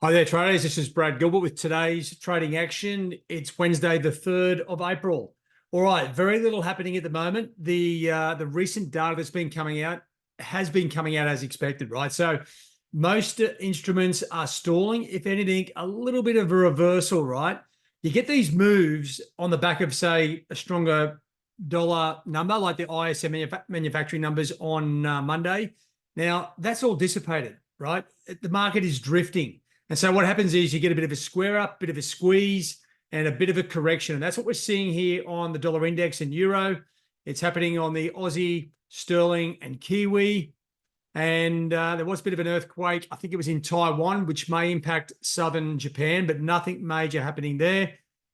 Hi there, traders. This is Brad Gilbert with today's trading action. It's Wednesday, the 3rd of April. All right, very little happening at the moment. The recent data that's been coming out has been coming out as expected, right? So most instruments are stalling. If anything, a little bit of a reversal, right? You get these moves on the back of, say, a stronger dollar number, like the ISM manufacturing numbers on Monday. Now, that's all dissipated, right? The market is drifting. And so what happens is you get a bit of a square up, bit of a squeeze, and a bit of a correction. And that's what we're seeing here on the dollar index and euro. It's happening on the Aussie, sterling, and Kiwi. And there was a bit of an earthquake. I think it was in Taiwan, which may impact southern Japan, but nothing major happening there.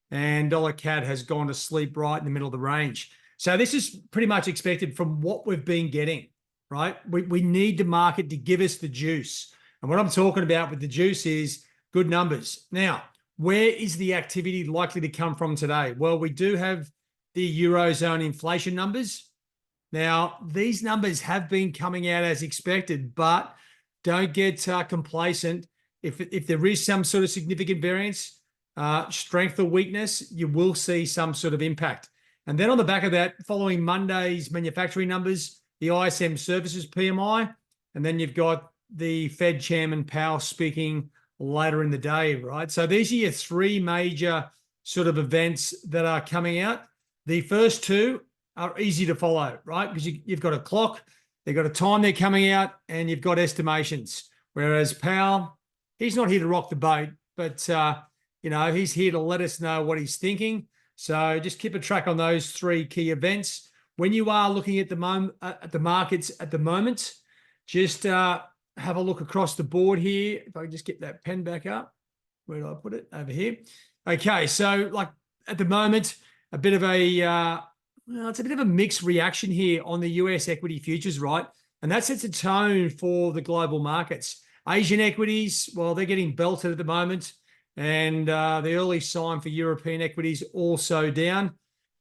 And dollar CAD has gone to sleep right in the middle of the range. So this is pretty much expected from what we've been getting, right? We need the market to give us the juice. And what I'm talking about with the juice is good numbers. Now, where is the activity likely to come from today? Well, we do have the Eurozone inflation numbers. Now, these numbers have been coming out as expected, but don't get complacent. If there is some sort of significant variance, strength or weakness, you will see some sort of impact. And then on the back of that, following Monday's manufacturing numbers, the ISM services PMI, and then you've got the Fed Chairman Powell speaking later in the day, right? So these are your three major sort of events that are coming out. The first two are easy to follow, right? Because you've got a clock, they've got a time they're coming out, and you've got estimations. Whereas Powell, he's not here to rock the boat, but he's here to let us know what he's thinking. So just keep a track on those three key events. When you are looking at the markets at the moment, just have a look across the board here. If I can just get that pen back up. Where do I put it? Over here. Okay, so like at the moment, a bit of it's a bit of a mixed reaction here on the US equity futures, right? And that sets a tone for the global markets. Asian equities, well, they're getting belted at the moment. And the early sign for European equities also down.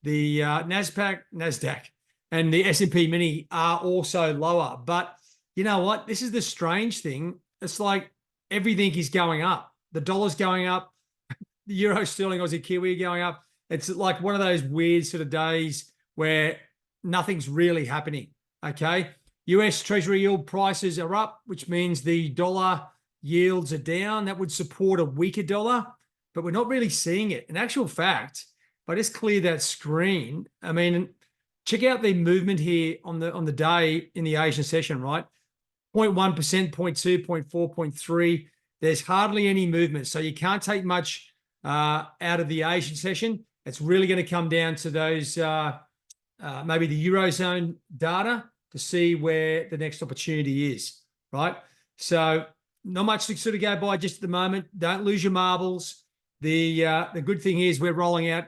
The NASDAQ and the S&P Mini are also lower. But you know what? This is the strange thing. It's like everything is going up. The dollar's going up. The euro, sterling, Aussie, Kiwi are going up. It's like one of those weird sort of days where nothing's really happening, okay? US Treasury yield prices are up, which means the dollar yields are down. That would support a weaker dollar, but we're not really seeing it. In actual fact, if I just clear that screen, I mean, check out the movement here on the day in the Asian session, right? 0.1%, 0.2, 0.4, 0.3. There's hardly any movement. So you can't take much out of the Asian session. It's really going to come down to those, maybe the Eurozone data to see where the next opportunity is, right? So not much to sort of go by just at the moment. Don't lose your marbles. The good thing is we're rolling out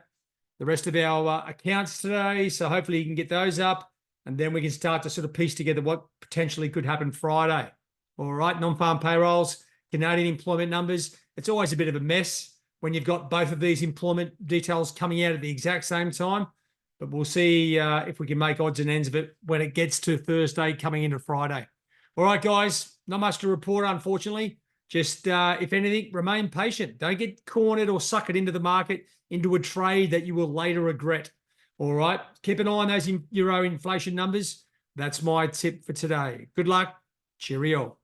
the rest of our accounts today. So hopefully you can get those up. And then we can start to sort of piece together what potentially could happen Friday. All right, non-farm payrolls, Canadian employment numbers. It's always a bit of a mess when you've got both of these employment details coming out at the exact same time. But we'll see if we can make odds and ends of it when it gets to Thursday coming into Friday. All right, guys, not much to report, unfortunately. Just, if anything, remain patient. Don't get cornered or suckered into the market, into a trade that you will later regret. All right. Keep an eye on those euro inflation numbers. That's my tip for today. Good luck. Cheerio.